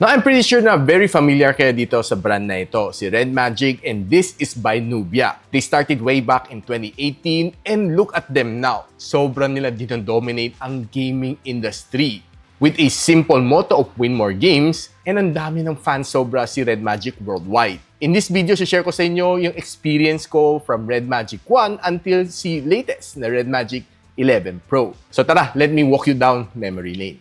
Now, I'm pretty sure na very familiar kayo dito sa brand na ito, si Redmagic, and this is by Nubia. They started way back in 2018 and look at them now. Sobrang nila dinodominate ang gaming industry. With a simple motto of win more games, and ang dami ng fans sobra si Redmagic worldwide. In this video, share ko sa inyo yung experience ko from Redmagic 1 until si latest na Redmagic 11 Pro. So tara, let me walk you down memory lane.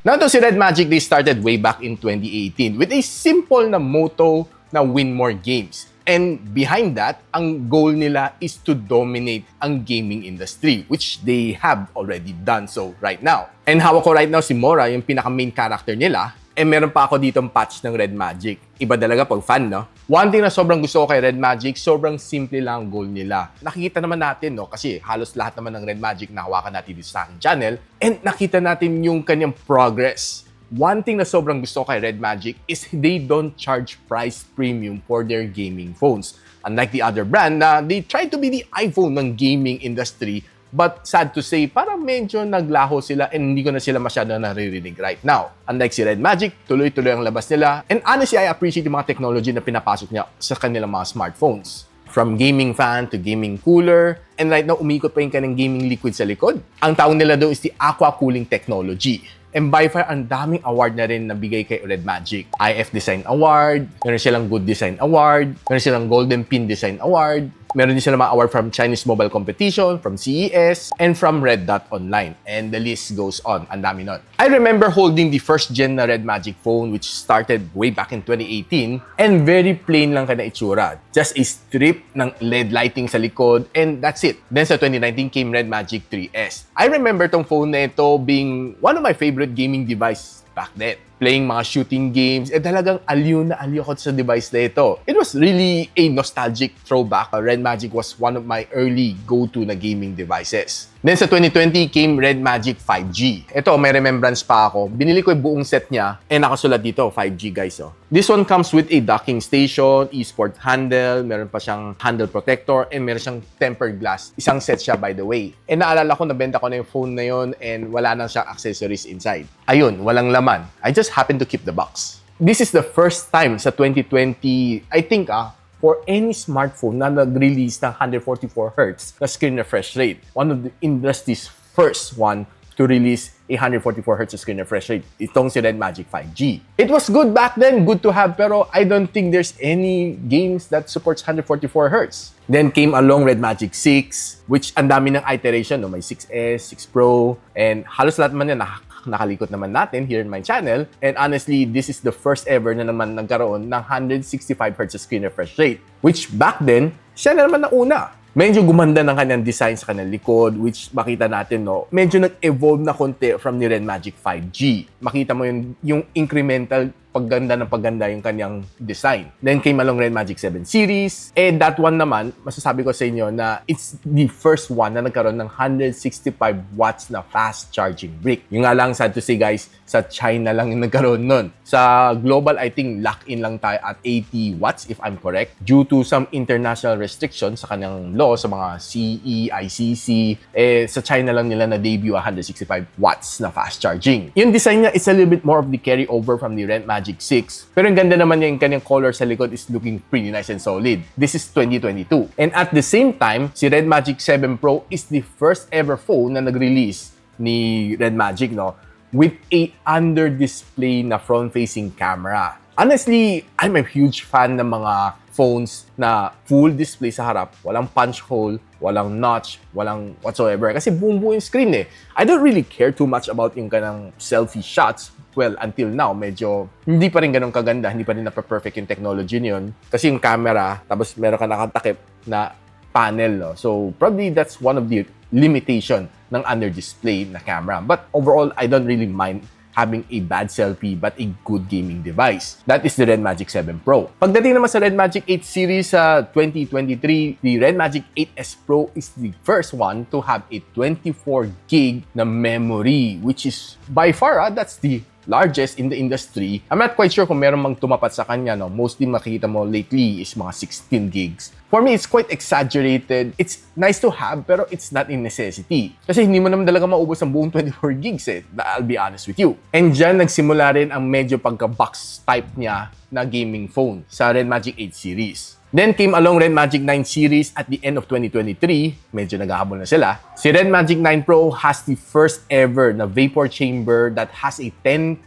Now, to si Redmagic, they started way back in 2018 with a simple na motto na win more games. And behind that, ang goal nila is to dominate ang gaming industry, which they have already done so right now. And hawak ko right now si Mora, yung pinaka-main character nila. And meron pa ako ditong patch ng Redmagic. Iba talaga pag fan, no? One thing na sobrang gusto ko kay Redmagic, sobrang simple lang ang goal nila. Nakikita naman natin, no? Kasi halos lahat naman ng Redmagic na hawakan natin dito sa aking channel. And nakita natin yung kanyang progress. One thing na sobrang gusto ko kay Redmagic is they don't charge price premium for their gaming phones. Unlike the other brand na they try to be the iPhone ng gaming industry, but sad to say, parang medyo naglaho sila and hindi ko na sila masyado naririnig right now. Unlike si Redmagic, tuloy-tuloy ang labas nila. And honestly, I appreciate yung mga technology na pinapasok niya sa kanilang mga smartphones. From gaming fan to gaming cooler. And right now, umikot pa yung kanilang gaming liquid sa likod. Ang tawag nila doon is the aqua cooling technology. And by far, ang daming award na rin nabigay kay Redmagic. IF Design Award, meron silang Good Design Award, meron silang Golden Pin Design Award, meron din silang mga award from Chinese Mobile Competition, from CES, and from Red Dot Online. And the list goes on. Ang dami nun. I remember holding the first gen na Redmagic phone which started way back in 2018 and very plain lang ka na itsura. Just a strip ng LED lighting sa likod and that's it. Then sa 2019 came Redmagic 3S. I remember tong phone na ito being one of my favorite gaming device back then. Playing mga shooting games, talagang aliw na aliw ako sa device na ito. It was really a nostalgic throwback. Redmagic was one of my early go-to na gaming devices. Then sa 2020 came Redmagic 5G. Ito, may remembrance pa ako. Binili ko yung buong set niya nakasulat dito, 5G guys. This one comes with a docking station, e-sport handle, meron pa siyang handle protector, and meron siyang tempered glass. Isang set siya by the way. Naalala ko, nabenta ko na yung phone na yun and wala nang siyang accessories inside. Ayun, walang laman. I just happened to keep the box. This is the first time sa 2020, I think for any smartphone na nag-release ng 144Hz na screen refresh rate. One of the industry's first one to release a 144Hz screen refresh rate. Itong si Redmagic 5G. It was good back then, good to have, pero I don't think there's any games that supports 144Hz. Then came along Redmagic 6, which ang dami ng iteration. No? May 6S, 6 Pro, and halos lahat man yan nakalikot naman natin here in my channel. And honestly, this is the first ever na naman nagkaroon ng 165Hz screen refresh rate. Which back then, siya na naman na una. Medyo gumanda ng kanyang design sa kanyang likod, which makita natin, no, medyo nag-evolve na konti from ni Redmagic 5G. Makita mo yung incremental pagganda yung kanyang design. Then came along Redmagic 7 series. And that one naman, masasabi ko sa inyo na it's the first one na nagkaroon ng 165 watts na fast charging brick. Yung nga lang, sad to say guys, sa China lang yung nagkaroon nun. Sa global, I think lock-in lang tayo at 80 watts if I'm correct. Due to some international restrictions sa kanyang law, sa mga CE, ICC, sa China lang nila na-debut 165 watts na fast charging. Yung design niya is a little bit more of the carryover from the Redmagic 6. Pero ang ganda naman niya, yung kanyang color sa likod is looking pretty nice and solid. This is 2022. And at the same time, si Redmagic 7 Pro is the first ever phone na nag-release ni Redmagic, no, with a under-display na front-facing camera. Honestly, I'm a huge fan ng mga phones na full display sa harap, walang punch hole, walang notch, walang whatsoever. Kasi buong-buo yung screen I don't really care too much about yung kanang selfie shots. Well, until now, medyo hindi pa rin ganun kaganda, hindi pa rin na-perfect yung technology niyon. Kasi yung camera, tapos meron ka nakatakip na panel, no? So, probably that's one of the limitation ng under-display na camera. But overall, I don't really mind having a bad selfie but a good gaming device. That is the Redmagic 7 Pro. Pagdating naman sa Redmagic 8 series sa 2023, the Redmagic 8S Pro is the first one to have a 24 gig na memory, which is by far, that's the largest in the industry. I'm not quite sure kung meron mang tumapat sa kanya, no? Mostly makikita mo lately is mga 16 gigs. For me, it's quite exaggerated. It's nice to have, pero it's not a necessity. Kasi hindi mo naman talaga maubos ang buong 24 gigs eh. I'll be honest with you. And dyan, nagsimula rin ang medyo pagka-box type niya na gaming phone sa Redmagic 8 series. Then came along Redmagic 9 series at the end of 2023. Medyo naghahabol na sila. Si Redmagic 9 Pro has the first ever na vapor chamber that has a 10,000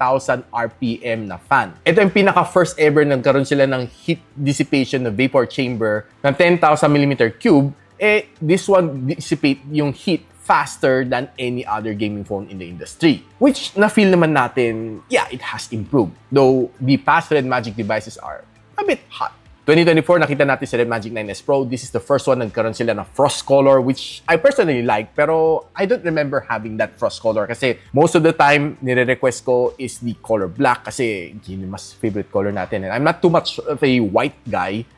RPM na fan. Ito yung pinaka-first ever nagkaroon sila ng heat dissipation na vapor chamber ng 10,000 mm cube. This one dissipate yung heat faster than any other gaming phone in the industry. Which na-feel naman natin, yeah, it has improved. Though the past Redmagic devices are a bit hot. 2024, nakita natin si Redmagic 9S Pro. This is the first one nagkaroon sila ng frost color, which I personally like, pero I don't remember having that frost color kasi most of the time, nire-request ko is the color black kasi yun yung mas favorite color natin. And I'm not too much of a white guy.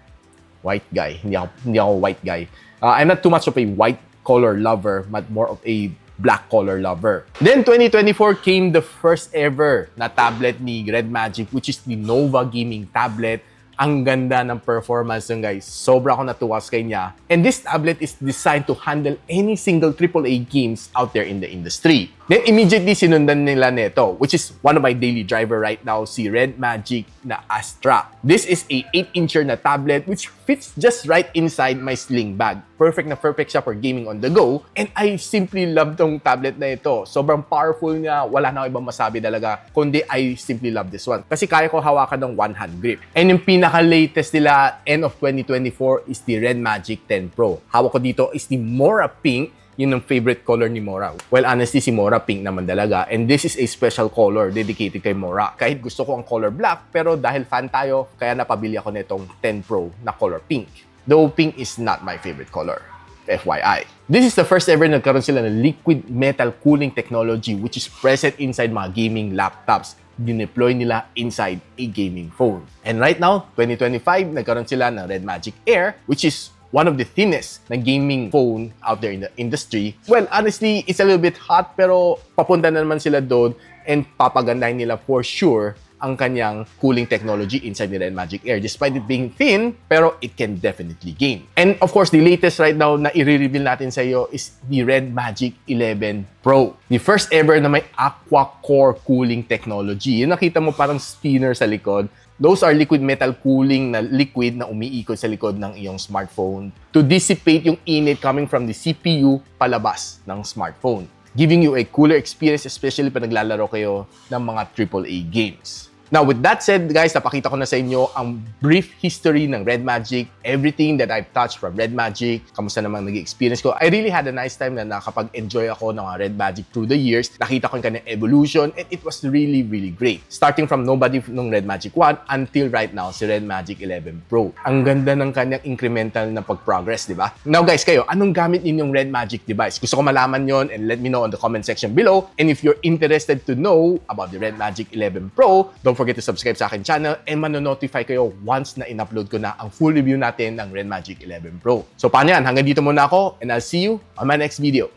Hindi ako white guy. I'm not too much of a white color lover, but more of a black color lover. Then 2024 came the first ever na tablet ni Redmagic, which is the Nova gaming tablet. Ang ganda ng performance nun, guys. Sobra ako natuwa sa kanya. And this tablet is designed to handle any single AAA games out there in the industry. Then immediately sinundan nila nito, which is one of my daily driver right now, si Redmagic na Astra. This is a 8-incher na tablet which fits just right inside my sling bag. Perfect na perfect siya for gaming on the go. And I simply love tong tablet na ito. Sobrang powerful niya. Wala na akong ibang masabi talaga. Kundi I simply love this one. Kasi kaya ko hawakan ng one-hand grip. And yung pinaka-latest nila, end of 2024, is the Redmagic 10 Pro. Hawak ko dito is the Mora Pink. Yun ang favorite color ni Mora. Well, honestly, si Mora pink naman talaga. And this is a special color dedicated kay Mora. Kahit gusto ko ang color black, pero dahil fan tayo, kaya napabili ako nitong 10 Pro na color pink. Though pink is not my favorite color. FYI. This is the first ever nagkaroon sila ng liquid metal cooling technology which is present inside mga gaming laptops. Dineploy nila inside a gaming phone. And right now, 2025, nagkaroon sila ng Redmagic Air, which is one of the thinnest na gaming phone out there in the industry. Well, honestly, it's a little bit hot pero papunta na naman sila doon and papagandahin nila for sure ang kanyang cooling technology inside the Redmagic Air. Despite it being thin, pero it can definitely game. And of course, the latest right now na i-reveal natin sa iyo is the Redmagic 11 Pro. The first ever na may aqua core cooling technology. Yung nakita mo parang spinner sa likod. Those are liquid metal cooling na liquid na umiikot sa likod ng iyong smartphone to dissipate yung init coming from the CPU palabas ng smartphone, giving you a cooler experience, especially pag naglalaro kayo ng mga AAA games. Now, with that said, guys, napakita ko na sa inyo ang brief history ng Redmagic, everything that I've touched from Redmagic, kamusta naman naging experience ko. I really had a nice time na nakapag-enjoy ako ng Redmagic through the years. Nakita ko yung kanyang evolution and it was really, really great. Starting from nobody nung Redmagic 1 until right now, si Redmagic 11 Pro. Ang ganda ng kanyang incremental na pag-progress, di ba? Now, guys, kayo, anong gamit ninyong Redmagic device? Gusto ko malaman yon and let me know in the comment section below. And if you're interested to know about the Redmagic 11 Pro, don't forget to subscribe sa akin channel and manonotify kayo once na in-upload ko na ang full review natin ng Redmagic 11 Pro. So paano yan? Hanggang dito muna ako and I'll see you on my next video.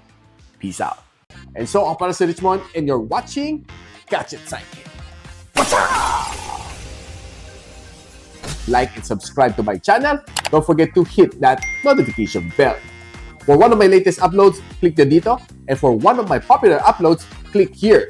Peace out. And so, ako para si Richmond and you're watching Gadget Sidekick. What's up? Like and subscribe to my channel. Don't forget to hit that notification bell. For one of my latest uploads, click dito. And for one of my popular uploads, click here.